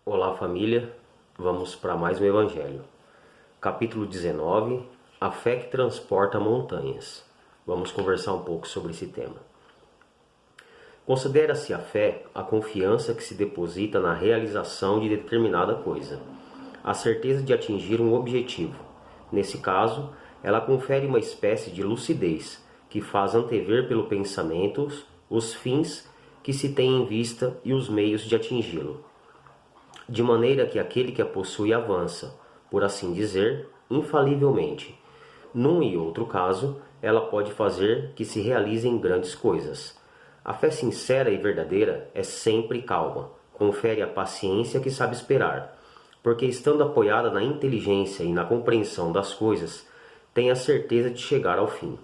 Olá família, vamos para mais um Evangelho. Capítulo 19, a fé que transporta montanhas. Vamos conversar um pouco sobre esse tema. Considera-se a fé a confiança que se deposita na realização de determinada coisa, a certeza de atingir um objetivo. Nesse caso, ela confere uma espécie de lucidez que faz antever pelo pensamento os fins que se tem em vista e os meios de atingi-lo, de maneira que aquele que a possui avança, por assim dizer, infalivelmente. Num e outro caso, ela pode fazer que se realizem grandes coisas. A fé sincera e verdadeira é sempre calma, confere a paciência que sabe esperar, porque estando apoiada na inteligência e na compreensão das coisas, tem a certeza de chegar ao fim.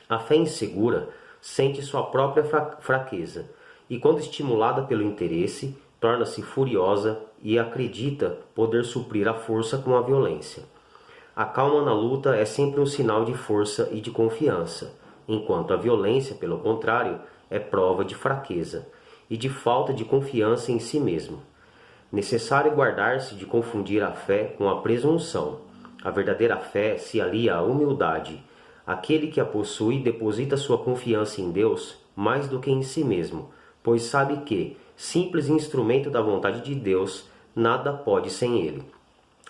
A fé insegura sente sua própria fraqueza, e quando estimulada pelo interesse, torna-se furiosa e acredita poder suprir a força com a violência. A calma na luta é sempre um sinal de força e de confiança, enquanto a violência, pelo contrário, é prova de fraqueza e de falta de confiança em si mesmo. Necessário guardar-se de confundir a fé com a presunção. A verdadeira fé se alia à humildade. Aquele que a possui deposita sua confiança em Deus mais do que em si mesmo, pois sabe que, simples instrumento da vontade de Deus, nada pode sem ele.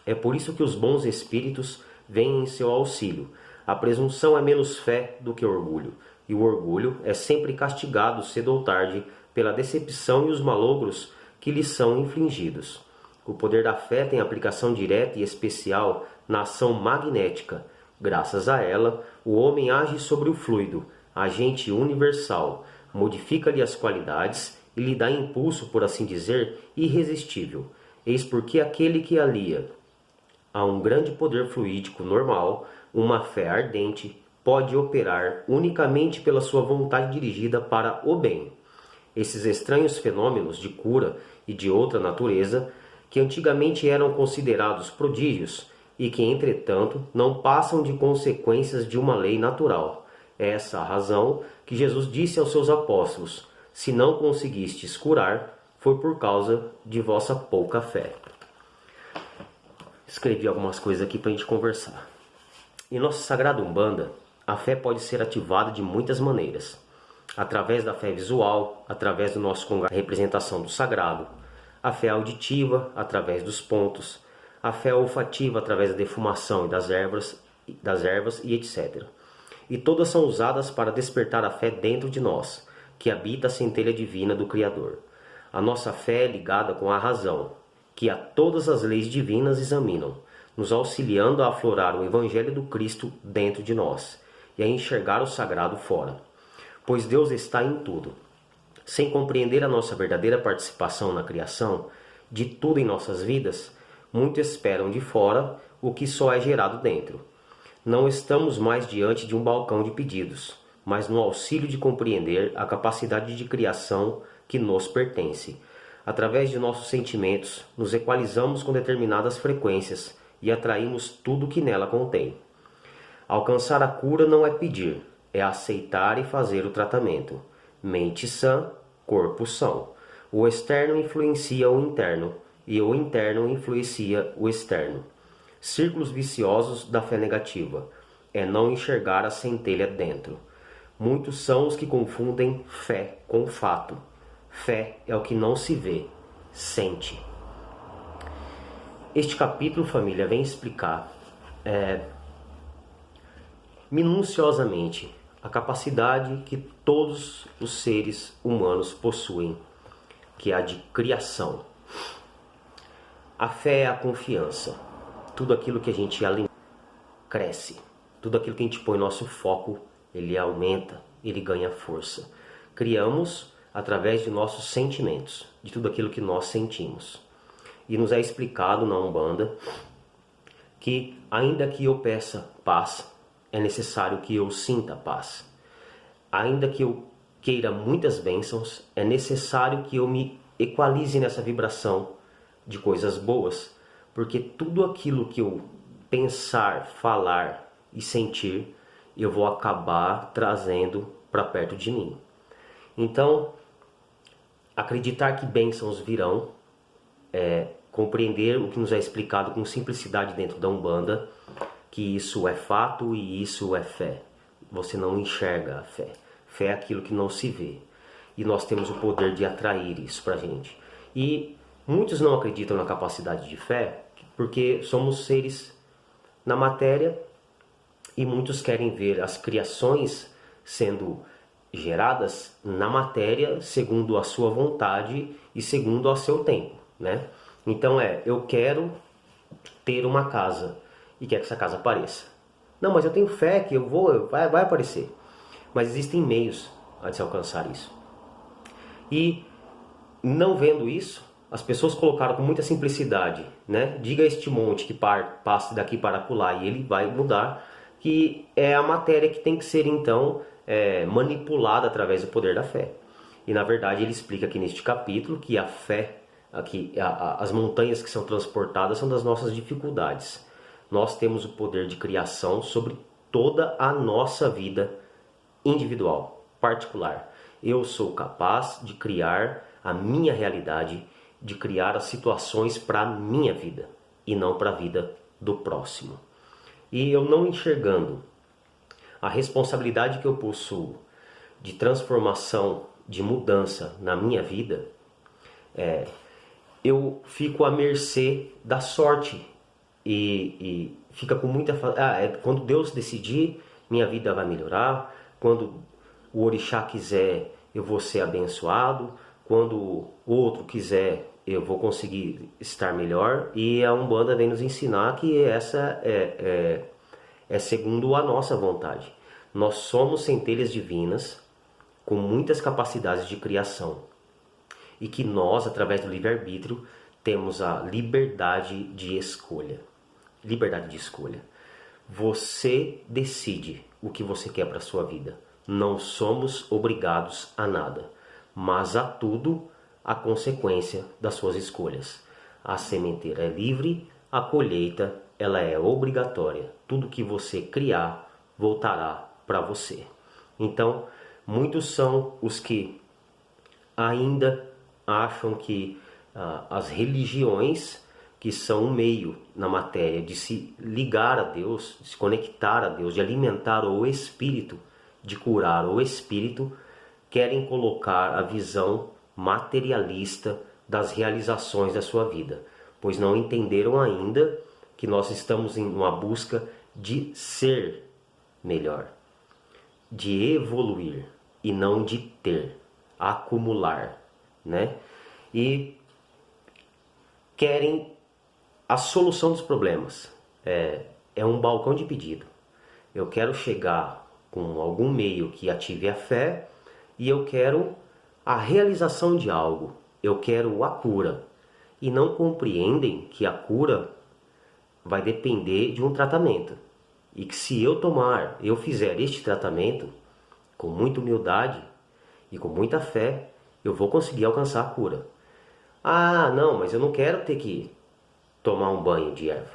É por isso que os bons espíritos vêm em seu auxílio. A presunção é menos fé do que orgulho, e o orgulho é sempre castigado cedo ou tarde pela decepção e os malogros que lhe são infligidos. O poder da fé tem aplicação direta e especial na ação magnética. Graças a ela, o homem age sobre o fluido, agente universal, modifica-lhe as qualidades e lhe dá impulso, por assim dizer, irresistível. Eis porque aquele que alia a um grande poder fluídico normal, uma fé ardente, pode operar unicamente pela sua vontade dirigida para o bem. Esses estranhos fenômenos de cura e de outra natureza, que antigamente eram considerados prodígios e que, entretanto, não passam de consequências de uma lei natural. É essa a razão que Jesus disse aos seus apóstolos: se não conseguistes curar, foi por causa de vossa pouca fé. Escrevi algumas coisas aqui para a gente conversar. Em nossa sagrada Umbanda, a fé pode ser ativada de muitas maneiras. Através da fé visual, através do nosso congresso, a representação do sagrado. A fé auditiva, através dos pontos. A fé olfativa, através da defumação e das ervas e etc. E todas são usadas para despertar a fé dentro de nós, que habita a centelha divina do Criador. A nossa fé é ligada com a razão, que a todas as leis divinas examinam, nos auxiliando a aflorar o Evangelho do Cristo dentro de nós e a enxergar o sagrado fora. Pois Deus está em tudo. Sem compreender a nossa verdadeira participação na criação, de tudo em nossas vidas, muitos esperam de fora o que só é gerado dentro. Não estamos mais diante de um balcão de pedidos, mas no auxílio de compreender a capacidade de criação que nos pertence. Através de nossos sentimentos, nos equalizamos com determinadas frequências e atraímos tudo que nela contém. Alcançar a cura não é pedir, é aceitar e fazer o tratamento. Mente sã, corpo são. O externo influencia o interno e o interno influencia o externo. Círculos viciosos da fé negativa é não enxergar a centelha dentro. Muitos são os que confundem fé com fato. Fé é o que não se vê, sente. Este capítulo, família, vem explicar minuciosamente a capacidade que todos os seres humanos possuem, que é a de criação. A fé é a confiança. Tudo aquilo que a gente alimenta cresce. Tudo aquilo que a gente põe nosso foco, ele aumenta, ele ganha força. Criamos através de nossos sentimentos, de tudo aquilo que nós sentimos. E nos é explicado na Umbanda que, ainda que eu peça paz, é necessário que eu sinta paz. Ainda que eu queira muitas bênçãos, é necessário que eu me equalize nessa vibração de coisas boas, porque tudo aquilo que eu pensar, falar e sentir, eu vou acabar trazendo para perto de mim. Então, acreditar que bênçãos virão compreender o que nos é explicado com simplicidade dentro da Umbanda, que isso é fato e isso é fé. Você não enxerga a fé. Fé é aquilo que não se vê. E nós temos o poder de atrair isso pra gente. E muitos não acreditam na capacidade de fé, porque somos seres na matéria e muitos querem ver as criações sendo geradas na matéria segundo a sua vontade e segundo ao seu tempo, né? Então eu quero ter uma casa e quer que essa casa apareça. Não, mas eu tenho fé que vai aparecer. Mas existem meios a de se alcançar isso. E não vendo isso, as pessoas colocaram com muita simplicidade, né? Diga a este monte que passe daqui para acolá e ele vai mudar, que é a matéria que tem que ser então manipulada através do poder da fé. E na verdade ele explica aqui neste capítulo que a fé, as montanhas que são transportadas são das nossas dificuldades. Nós temos o poder de criação sobre toda a nossa vida individual, particular. Eu sou capaz de criar a minha realidade, de criar as situações para a minha vida e não para a vida do próximo. E eu não enxergando a responsabilidade que eu possuo de transformação, de mudança na minha vida, eu fico à mercê da sorte e fica com muita... quando Deus decidir, minha vida vai melhorar. Quando o orixá quiser, eu vou ser abençoado. Quando o outro quiser, eu vou conseguir estar melhor. E a Umbanda vem nos ensinar que essa é segundo a nossa vontade. Nós somos centelhas divinas com muitas capacidades de criação. E que nós, através do livre-arbítrio, temos a liberdade de escolha. Liberdade de escolha. Você decide o que você quer para a sua vida. Não somos obrigados a nada, mas a tudo a consequência das suas escolhas. A sementeira é livre, a colheita ela é obrigatória. Tudo que você criar voltará para você. Então, muitos são os que ainda acham que as religiões, que são um meio na matéria de se ligar a Deus, de se conectar a Deus, de alimentar o espírito, de curar o espírito, querem colocar a visão materialista das realizações da sua vida, pois não entenderam ainda que nós estamos em uma busca de ser melhor, de evoluir e não de ter, acumular, né? E querem a solução dos problemas. É um balcão de pedido. Eu quero chegar com algum meio que ative a fé e eu quero a realização de algo. Eu quero a cura. E não compreendem que a cura vai depender de um tratamento. E que se eu fizer este tratamento com muita humildade e com muita fé, eu vou conseguir alcançar a cura. Ah, não, mas eu não quero ter que tomar um banho de erva.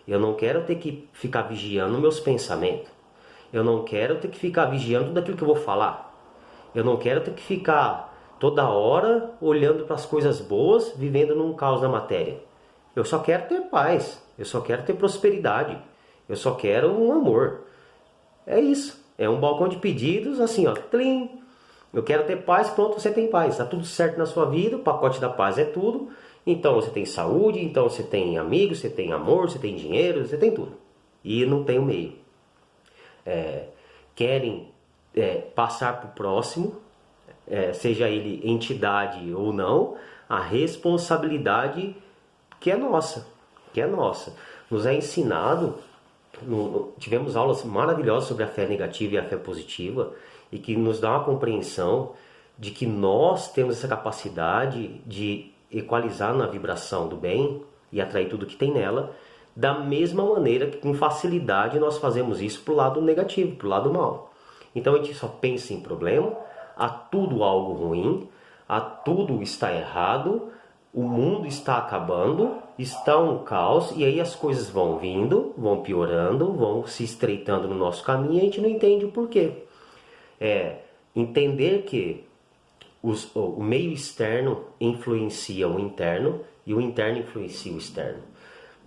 Eu não quero ter que ficar vigiando meus pensamentos. Eu não quero ter que ficar vigiando tudo aquilo que eu vou falar. Eu não quero ter que ficar toda hora olhando para as coisas boas, vivendo num caos da matéria. Eu só quero ter paz. Eu só quero ter prosperidade. Eu só quero um amor. É isso. É um balcão de pedidos, assim, ó. Tlim. Eu quero ter paz, pronto, você tem paz. Está tudo certo na sua vida, o pacote da paz é tudo. Então você tem saúde, então você tem amigos, você tem amor, você tem dinheiro, você tem tudo. E não tem o meio. Querem passar para o próximo, seja ele entidade ou não, a responsabilidade que é nossa. Nos é ensinado, tivemos aulas maravilhosas sobre a fé negativa e a fé positiva, e que nos dá uma compreensão de que nós temos essa capacidade de equalizar na vibração do bem e atrair tudo que tem nela, da mesma maneira que com facilidade nós fazemos isso para o lado negativo, para o lado mal. Então a gente só pensa em problema, há tudo algo ruim, há tudo está errado, o mundo está acabando, está um caos, e aí as coisas vão vindo, vão piorando, vão se estreitando no nosso caminho e a gente não entende o porquê. Entender que o meio externo influencia o interno e o interno influencia o externo.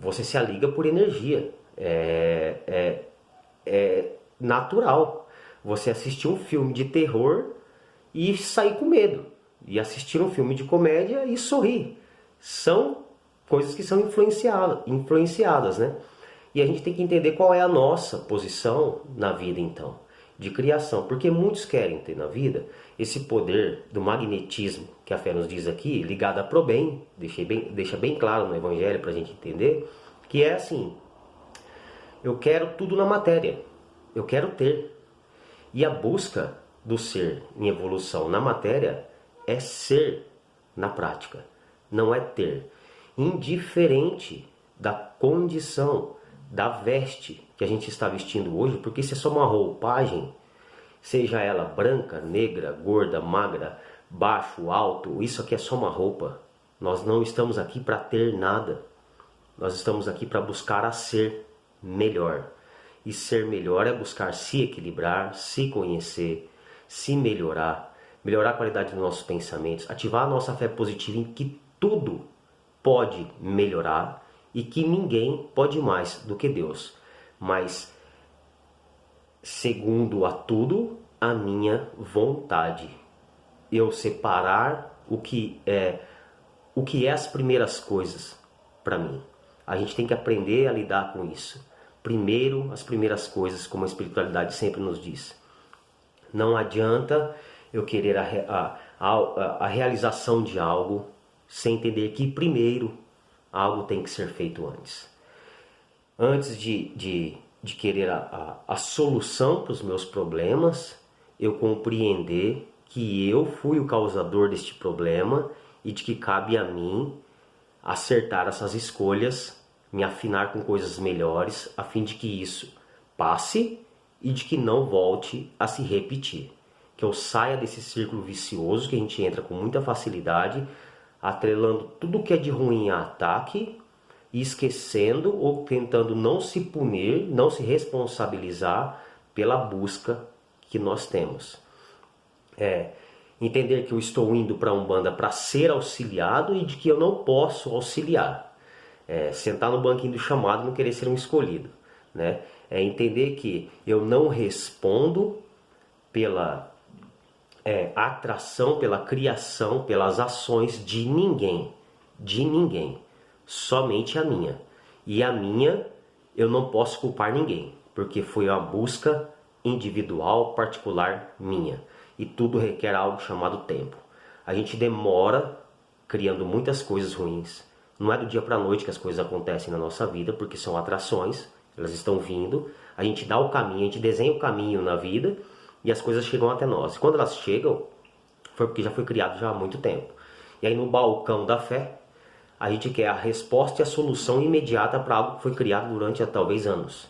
Você se aliga por energia, é natural. Você assistir um filme de terror e sair com medo, e assistir um filme de comédia e sorrir. São coisas que são influenciadas, né? E a gente tem que entender qual é a nossa posição na vida, então, de criação. Porque muitos querem ter na vida esse poder do magnetismo, que a fé nos diz aqui, ligado a pro bem, deixa bem claro no Evangelho para a gente entender, que é assim: eu quero tudo na matéria, eu quero ter. E a busca do ser em evolução na matéria é ser na prática, não é ter. Indiferente da condição, da veste que a gente está vestindo hoje, porque isso é só uma roupagem, seja ela branca, negra, gorda, magra, baixo, alto, isso aqui é só uma roupa. Nós não estamos aqui para ter nada, nós estamos aqui para buscar a ser melhor. E ser melhor é buscar se equilibrar, se conhecer, se melhorar, melhorar a qualidade dos nossos pensamentos, ativar a nossa fé positiva em que tudo pode melhorar e que ninguém pode mais do que Deus. Mas, segundo a tudo, a minha vontade. Eu separar o que é as primeiras coisas para mim. A gente tem que aprender a lidar com isso. Primeiro, as primeiras coisas, como a espiritualidade sempre nos diz. Não adianta eu querer a realização de algo sem entender que primeiro algo tem que ser feito antes. Antes de querer a solução para os meus problemas, eu compreender que eu fui o causador deste problema e de que cabe a mim acertar essas escolhas, me afinar com coisas melhores, a fim de que isso passe e de que não volte a se repetir. Que eu saia desse círculo vicioso que a gente entra com muita facilidade, atrelando tudo que é de ruim a ataque e esquecendo ou tentando não se punir, não se responsabilizar pela busca que nós temos. Entender que eu estou indo para a Umbanda para ser auxiliado e de que eu não posso auxiliar. Sentar no banquinho do chamado e não querer ser um escolhido, né? Entender que eu não respondo pela atração, pela criação, pelas ações de ninguém, somente a minha. E a minha eu não posso culpar ninguém, porque foi uma busca individual, particular minha. E tudo requer algo chamado tempo. A gente demora criando muitas coisas ruins. Não é do dia para a noite que as coisas acontecem na nossa vida, porque são atrações, elas estão vindo. A gente dá o caminho, a gente desenha o caminho na vida e as coisas chegam até nós. E quando elas chegam, foi porque já foi criado já há muito tempo. E aí no balcão da fé, a gente quer a resposta e a solução imediata para algo que foi criado durante talvez anos.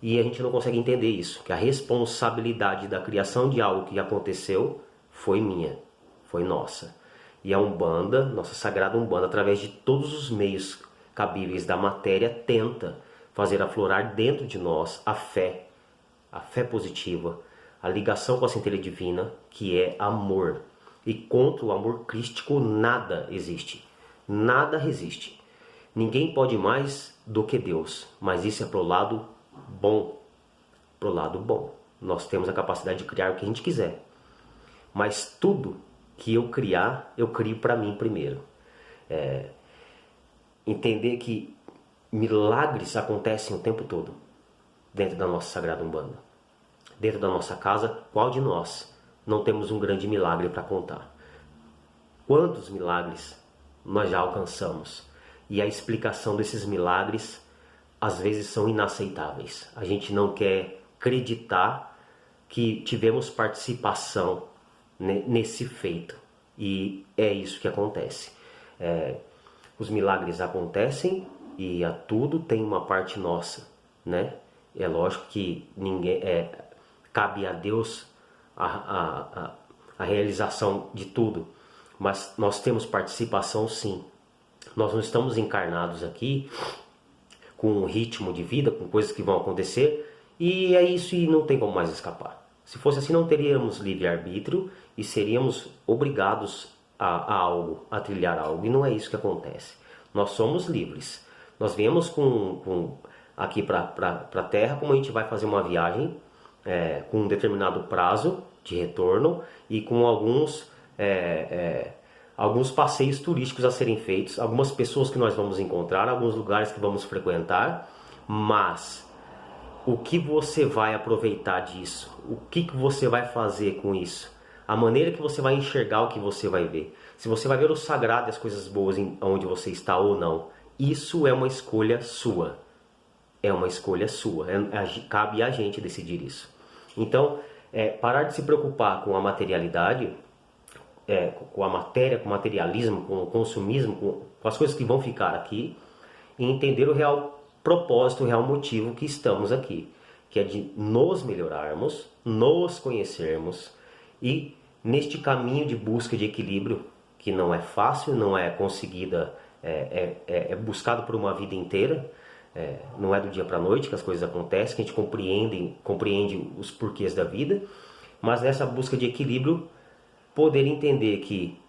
E a gente não consegue entender isso, que a responsabilidade da criação de algo que aconteceu foi minha, foi nossa. E a Umbanda, nossa sagrada Umbanda, através de todos os meios cabíveis da matéria, tenta fazer aflorar dentro de nós a fé positiva, a ligação com a centelha divina, que é amor. E contra o amor crístico nada existe, nada resiste. Ninguém pode mais do que Deus, mas isso é pro lado bom, pro lado bom. Nós temos a capacidade de criar o que a gente quiser, mas tudo que eu criar, eu crio para mim primeiro. Entender que milagres acontecem o tempo todo dentro da nossa sagrada Umbanda. Dentro da nossa casa, qual de nós não temos um grande milagre para contar? Quantos milagres nós já alcançamos? E a explicação desses milagres às vezes são inaceitáveis. A gente não quer acreditar que tivemos participação nesse feito. E é isso que acontece. Os milagres acontecem e a tudo tem uma parte nossa, né? É lógico que cabe a Deus a realização de tudo, mas nós temos participação sim. Nós não estamos encarnados aqui com um ritmo de vida, com coisas que vão acontecer, e é isso e não tem como mais escapar. Se fosse assim, não teríamos livre-arbítrio e seríamos obrigados a algo, a trilhar algo, e não é isso que acontece. Nós somos livres. Nós viemos aqui para a Terra como a gente vai fazer uma viagem com um determinado prazo de retorno e com alguns passeios turísticos a serem feitos, algumas pessoas que nós vamos encontrar, alguns lugares que vamos frequentar, mas o que você vai aproveitar disso? O que você vai fazer com isso? A maneira que você vai enxergar o que você vai ver. Se você vai ver o sagrado e as coisas boas onde você está ou não. Isso é uma escolha sua. É uma escolha sua. Cabe a gente decidir isso. Então, parar de se preocupar com a materialidade, com a matéria, com o materialismo, com o consumismo, com as coisas que vão ficar aqui, e entender o real propósito, o real motivo que estamos aqui, que é de nos melhorarmos, nos conhecermos e neste caminho de busca de equilíbrio, que não é fácil, não é conseguida, é buscado por uma vida inteira, não é do dia para a noite que as coisas acontecem, que a gente compreende os porquês da vida, mas nessa busca de equilíbrio, poder entender que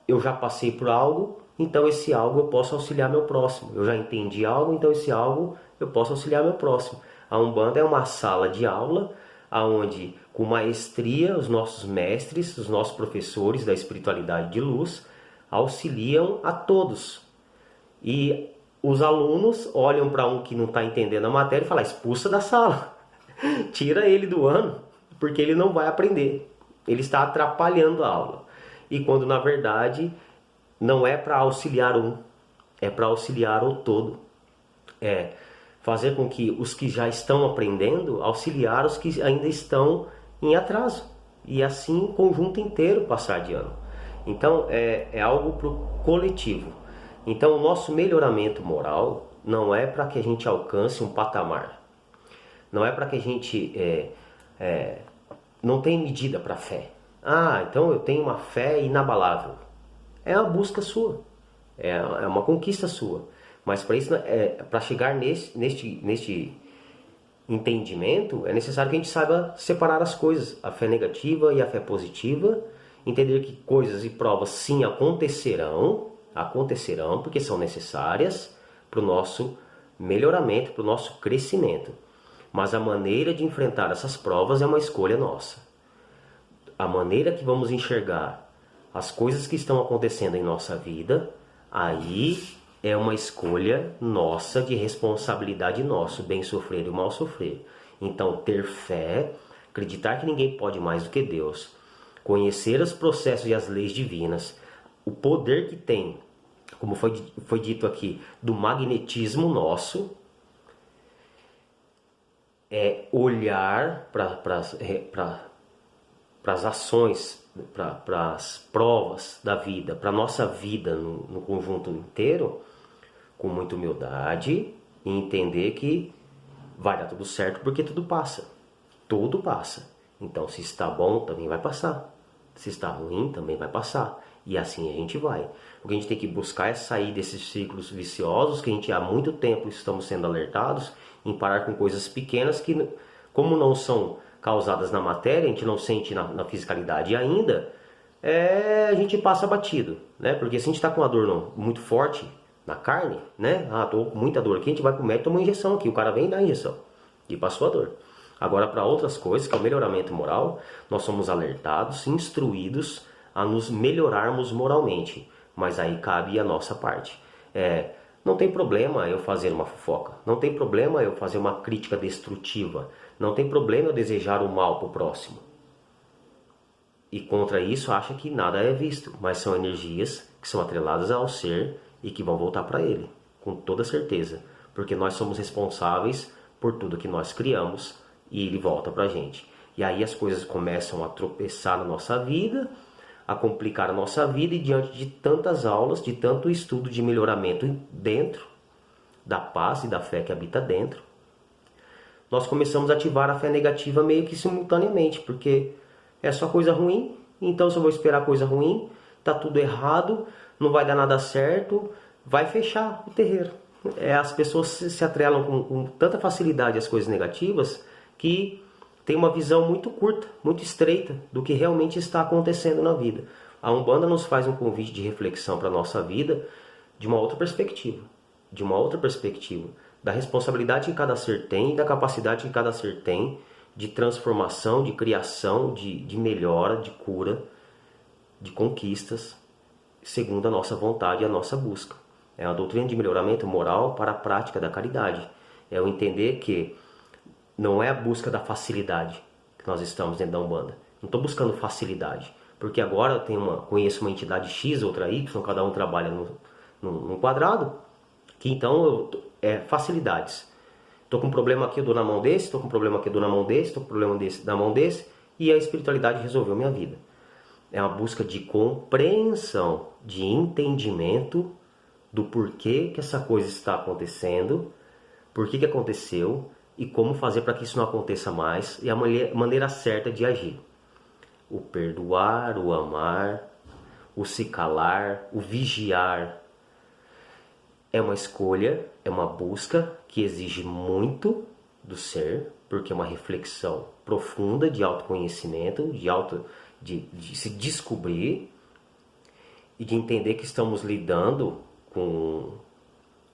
eu já passei por algo, então esse algo eu posso auxiliar meu próximo. Eu já entendi algo, então esse algo eu posso auxiliar meu próximo. A Umbanda é uma sala de aula, onde com maestria os nossos mestres, os nossos professores da espiritualidade de luz, auxiliam a todos. E os alunos olham para um que não está entendendo a matéria e falam: expulsa da sala, tira ele do ano, porque ele não vai aprender. Ele está atrapalhando a aula. E quando na verdade não é para auxiliar um, é para auxiliar o todo. É fazer com que os que já estão aprendendo, auxiliar os que ainda estão em atraso. E assim o conjunto inteiro passar de ano. Então é algo para o coletivo. Então o nosso melhoramento moral não é para que a gente alcance um patamar. Não é para que a gente não tem medida para a fé. Então eu tenho uma fé inabalável. É uma busca sua. É uma conquista sua. Mas para isso, para chegar neste entendimento, é necessário que a gente saiba separar as coisas. A fé negativa e a fé positiva. Entender que coisas e provas sim acontecerão, porque são necessárias para o nosso melhoramento, para o nosso crescimento. Mas a maneira de enfrentar essas provas é uma escolha nossa. A maneira que vamos enxergar as coisas que estão acontecendo em nossa vida, aí é uma escolha nossa, de responsabilidade nossa, o bem sofrer e o mal sofrer. Então, ter fé, acreditar que ninguém pode mais do que Deus, conhecer os processos e as leis divinas, o poder que tem, como foi dito aqui, do magnetismo nosso, é olhar para as ações, para as provas da vida, para a nossa vida no conjunto inteiro, com muita humildade e entender que vai dar tudo certo porque tudo passa. Tudo passa. Então, se está bom, também vai passar. Se está ruim, também vai passar. E assim a gente vai. O que a gente tem que buscar é sair desses ciclos viciosos que a gente há muito tempo estamos sendo alertados em parar com coisas pequenas que, como não são causadas na matéria, a gente não sente na fisicalidade ainda, a gente passa batido, né? Porque se a gente está com uma dor muito forte na carne, né? Tô com muita dor aqui, a gente vai pro médico, toma uma injeção aqui, o cara vem e dá a injeção e passou a dor. Agora, para outras coisas, que é o melhoramento moral, nós somos alertados, instruídos a nos melhorarmos moralmente, mas aí cabe a nossa parte. Não tem problema eu fazer uma fofoca, não tem problema eu fazer uma crítica destrutiva, não tem problema eu desejar o mal para o próximo. E contra isso acha que nada é visto, mas são energias que são atreladas ao ser e que vão voltar para ele, com toda certeza, porque nós somos responsáveis por tudo que nós criamos e ele volta para a gente. E aí as coisas começam a tropeçar na nossa vida, a complicar a nossa vida, e diante de tantas aulas, de tanto estudo de melhoramento dentro da paz e da fé que habita dentro, nós começamos a ativar a fé negativa meio que simultaneamente, porque é só coisa ruim, então se eu vou esperar coisa ruim, tá tudo errado, não vai dar nada certo, vai fechar o terreiro. As pessoas se atrelam com tanta facilidade às coisas negativas que tem uma visão muito curta, muito estreita do que realmente está acontecendo na vida. A Umbanda nos faz um convite de reflexão para a nossa vida, de uma outra perspectiva, da responsabilidade que cada ser tem e da capacidade que cada ser tem de transformação, de criação, de melhora, de cura, de conquistas, segundo a nossa vontade e a nossa busca. É uma doutrina de melhoramento moral para a prática da caridade. É o entender que não é a busca da facilidade que nós estamos dentro da Umbanda. Não estou buscando facilidade, porque agora eu conheço uma entidade X, outra Y, cada um trabalha num quadrado, que então é facilidades. Estou com um problema aqui, eu dou na mão desse, estou com um problema aqui, eu dou na mão desse, estou com um problema desse, na mão desse, e a espiritualidade resolveu minha vida. É uma busca de compreensão, de entendimento do porquê que essa coisa está acontecendo, por que aconteceu e como fazer para que isso não aconteça mais e a maneira certa de agir. O perdoar, o amar, o se calar, o vigiar. É uma escolha, é uma busca que exige muito do ser, porque é uma reflexão profunda de autoconhecimento, de se descobrir e de entender que estamos lidando com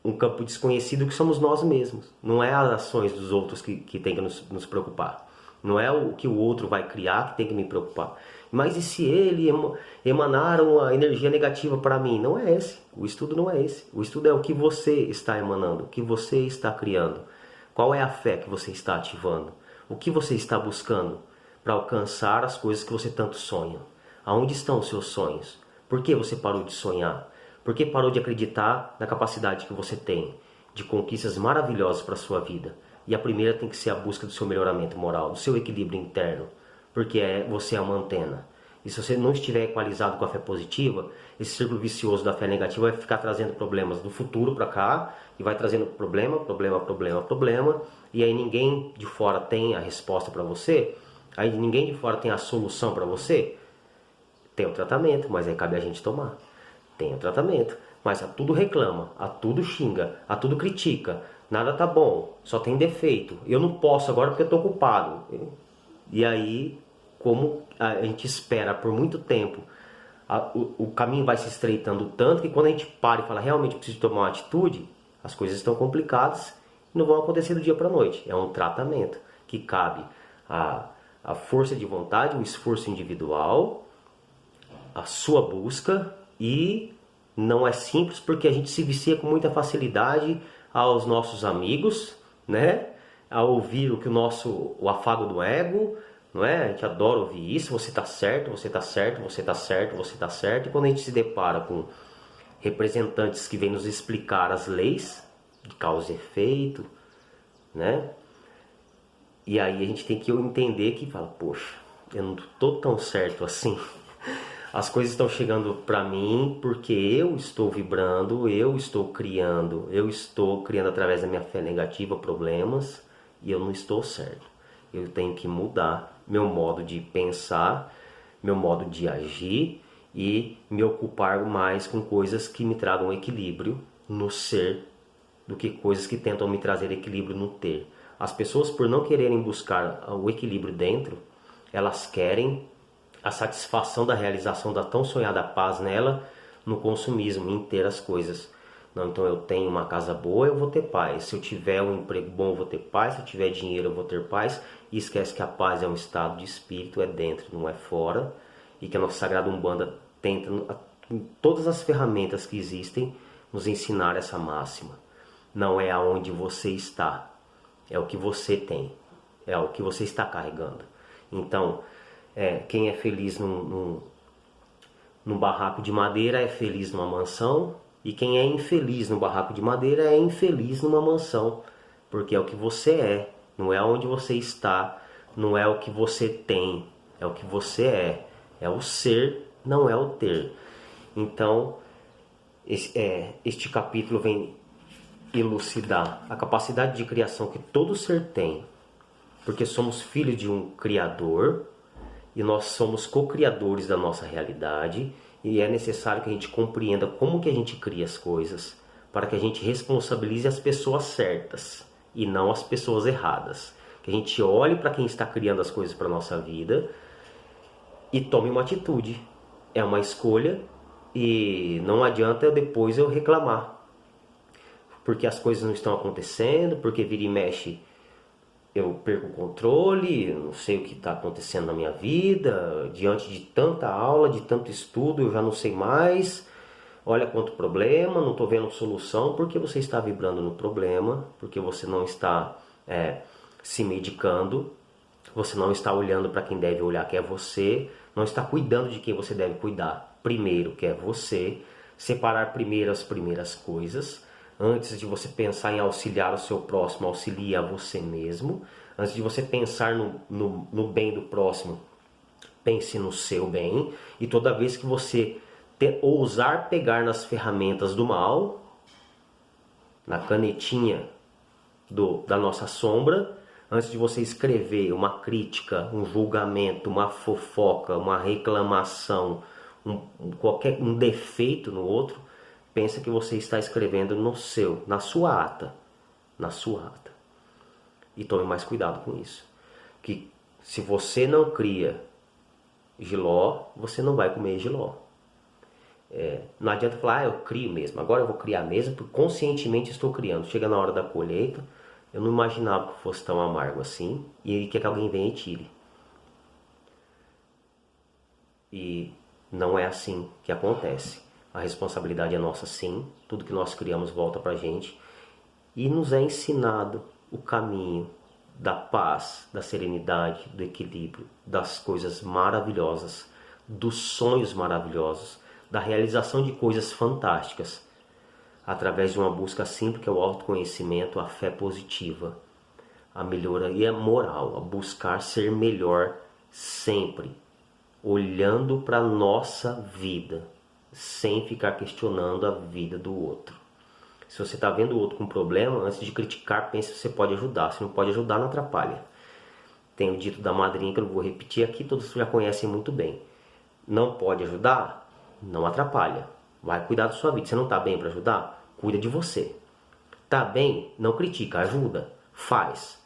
um campo desconhecido que somos nós mesmos. Não é as ações dos outros que tem que nos preocupar. Não é o que o outro vai criar que tem que me preocupar. Mas e se ele emanar uma energia negativa para mim? Não é esse. O estudo não é esse. O estudo é o que você está emanando, o que você está criando. Qual é a fé que você está ativando? O que você está buscando para alcançar as coisas que você tanto sonha? Aonde estão os seus sonhos? Por que você parou de sonhar? Por que parou de acreditar na capacidade que você tem de conquistas maravilhosas para a sua vida? E a primeira tem que ser a busca do seu melhoramento moral, do seu equilíbrio interno, porque você é uma antena. E se você não estiver equalizado com a fé positiva, esse círculo vicioso da fé negativa vai ficar trazendo problemas do futuro para cá, e vai trazendo problema, e aí ninguém de fora tem a resposta para você, aí ninguém de fora tem a solução para você. Tem o tratamento, mas aí cabe a gente tomar. Tem o tratamento, mas a tudo reclama, a tudo xinga, a tudo critica, nada tá bom, só tem defeito, eu não posso agora porque eu tô ocupado. E aí, como a gente espera por muito tempo, o caminho vai se estreitando tanto que quando a gente para e fala realmente preciso tomar uma atitude, as coisas estão complicadas e não vão acontecer do dia para a noite. É um tratamento que cabe a força de vontade, o esforço individual, a sua busca. E não é simples porque a gente se vicia com muita facilidade aos nossos amigos, né? A ouvir o afago do ego, não é? A gente adora ouvir isso, você está certo, você está certo, você está certo, você está certo. E quando a gente se depara com representantes que vêm nos explicar as leis de causa e efeito, né? E aí a gente tem que entender que fala, poxa, eu não estou tão certo assim. As coisas estão chegando para mim porque eu estou vibrando, eu estou criando através da minha fé negativa problemas e eu não estou certo. Eu tenho que mudar meu modo de pensar, meu modo de agir e me ocupar mais com coisas que me tragam equilíbrio no ser do que coisas que tentam me trazer equilíbrio no ter. As pessoas, por não quererem buscar o equilíbrio dentro, elas querem a satisfação da realização da tão sonhada paz nela no consumismo, em ter as coisas. Não, então eu tenho uma casa boa, eu vou ter paz. Se eu tiver um emprego bom, eu vou ter paz. Se eu tiver dinheiro, eu vou ter paz. E esquece que a paz é um estado de espírito, é dentro, não é fora. E que a nossa Sagrada Umbanda tenta, com todas as ferramentas que existem, nos ensinar essa máxima. Não é aonde você está, é o que você tem, é o que você está carregando. Então, quem é feliz num barraco de madeira é feliz numa mansão, e quem é infeliz no barraco de madeira é infeliz numa mansão, porque é o que você é, não é onde você está, não é o que você tem, é o que você é o ser, não é o ter. Então, este capítulo vem elucidar a capacidade de criação que todo ser tem, porque somos filhos de um Criador, e nós somos co-criadores da nossa realidade, e é necessário que a gente compreenda como que a gente cria as coisas, para que a gente responsabilize as pessoas certas e não as pessoas erradas. Que a gente olhe para quem está criando as coisas para a nossa vida e tome uma atitude. É uma escolha E não adianta depois eu reclamar, porque as coisas não estão acontecendo, porque vira e mexe eu perco o controle, não sei o que está acontecendo na minha vida, diante de tanta aula, de tanto estudo, eu já não sei mais. Olha quanto problema, não estou vendo solução, porque você está vibrando no problema, porque você não está se medicando, você não está olhando para quem deve olhar, que é você, não está cuidando de quem você deve cuidar primeiro, que é você, separar primeiro as primeiras coisas. Antes de você pensar em auxiliar o seu próximo, auxilie a você mesmo. Antes de você pensar no bem do próximo, pense no seu bem. E toda vez que você ousar pegar nas ferramentas do mal, na canetinha da nossa sombra, antes de você escrever uma crítica, um julgamento, uma fofoca, uma reclamação, um defeito no outro, pensa que você está escrevendo na sua ata. E tome mais cuidado com isso. Que se você não cria jiló, você não vai comer jiló. Não adianta falar, eu crio mesmo, agora eu vou criar mesmo, porque conscientemente estou criando. Chega na hora da colheita, eu não imaginava que fosse tão amargo assim, e aí quer que alguém venha e tire. E não é assim que acontece. A responsabilidade é nossa sim, tudo que nós criamos volta pra gente. E nos é ensinado o caminho da paz, da serenidade, do equilíbrio, das coisas maravilhosas, dos sonhos maravilhosos, da realização de coisas fantásticas, através de uma busca simples que é o autoconhecimento, a fé positiva, a melhoria moral, a buscar ser melhor sempre, olhando para a nossa vida, sem ficar questionando a vida do outro. Se você está vendo o outro com problema, antes de criticar, pense se você pode ajudar. Se não pode ajudar, não atrapalha. Tem o dito da madrinha que eu não vou repetir aqui, todos já conhecem muito bem. Não pode ajudar? Não atrapalha. Vai cuidar da sua vida. Você não está bem para ajudar? Cuida de você. Está bem? Não critica, ajuda. Faz.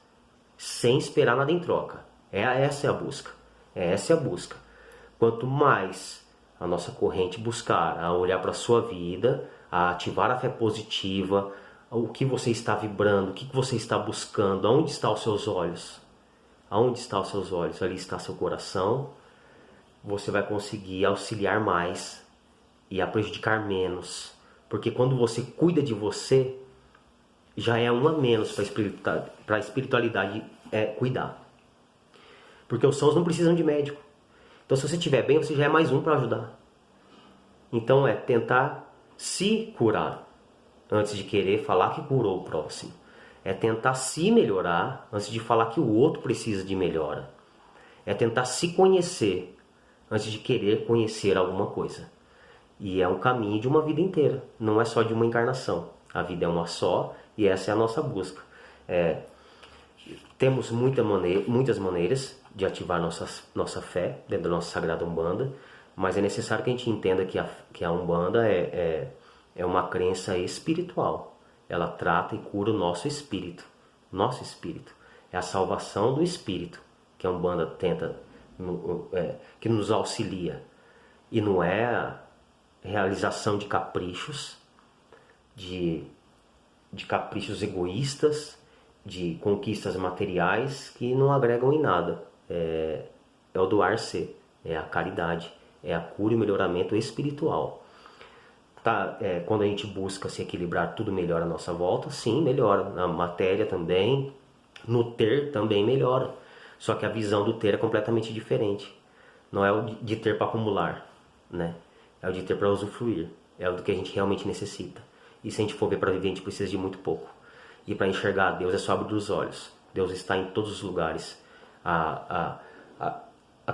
Sem esperar nada em troca. Essa é a busca. Essa é a busca. Quanto mais a nossa corrente buscar a olhar para a sua vida, a ativar a fé positiva, o que você está vibrando, o que você está buscando, aonde estão os seus olhos? Aonde estão os seus olhos? Ali está seu coração. Você vai conseguir auxiliar mais e a prejudicar menos. Porque quando você cuida de você, já é um a menos para a espiritualidade cuidar. Porque os sãos não precisam de médico. Então se você estiver bem, você já é mais um para ajudar. Então é tentar se curar antes de querer falar que curou o próximo. É tentar se melhorar antes de falar que o outro precisa de melhora. É tentar se conhecer antes de querer conhecer alguma coisa. E é um caminho de uma vida inteira, não é só de uma encarnação. A vida é uma só e essa é a nossa busca. Temos muitas maneiras de ativar nossa fé dentro da nossa Sagrada Umbanda, mas é necessário que a gente entenda que a Umbanda é uma crença espiritual. Ela trata e cura o nosso espírito. Nosso espírito. É a salvação do espírito que a Umbanda tenta, que nos auxilia. E não é a realização de caprichos, de caprichos egoístas, de conquistas materiais que não agregam em nada. É o doar-se, é a caridade, é a cura e o melhoramento espiritual. Quando a gente busca se equilibrar, tudo melhora à nossa volta. Sim, melhora. Na matéria também, no ter também melhora. Só que a visão do ter é completamente diferente. Não é o de ter para acumular, né? É o de ter para usufruir. É o do que a gente realmente necessita. E se a gente for ver para viver, a gente precisa de muito pouco. E para enxergar Deus é só abrir os olhos. Deus está em todos os lugares. A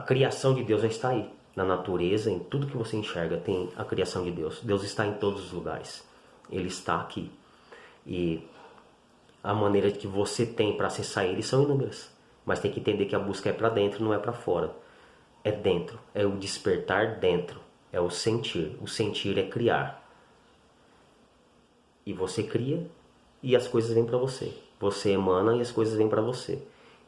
criação de Deus já está aí. Na natureza, em tudo que você enxerga, tem a criação de Deus. Deus está em todos os lugares. Ele está aqui. E a maneira que você tem para acessar Ele são inúmeras. Mas tem que entender que a busca é para dentro, não é para fora. É dentro. É o despertar dentro. É o sentir. O sentir é criar. E você cria e as coisas vêm para você. Você emana e as coisas vêm para você.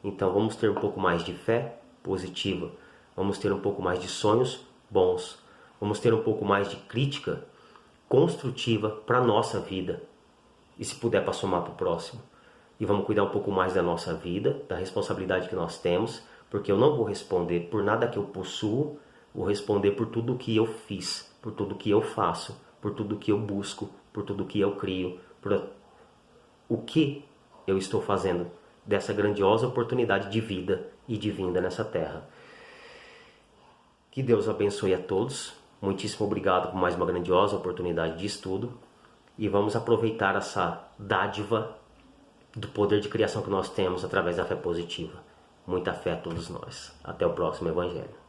Então vamos ter um pouco mais de fé positiva. Vamos ter um pouco mais de sonhos bons. Vamos ter um pouco mais de crítica construtiva para a nossa vida. E se puder, para somar para o próximo. E vamos cuidar um pouco mais da nossa vida, da responsabilidade que nós temos, porque eu não vou responder por nada que eu possuo, vou responder por tudo que eu fiz, por tudo que eu faço, por tudo que eu busco, por tudo que eu crio, por o que eu estou fazendo dessa grandiosa oportunidade de vida e de vinda nessa terra. Que Deus abençoe a todos. Muitíssimo obrigado por mais uma grandiosa oportunidade de estudo. E vamos aproveitar essa dádiva do poder de criação que nós temos através da fé positiva. Muita fé a todos nós. Até o próximo Evangelho.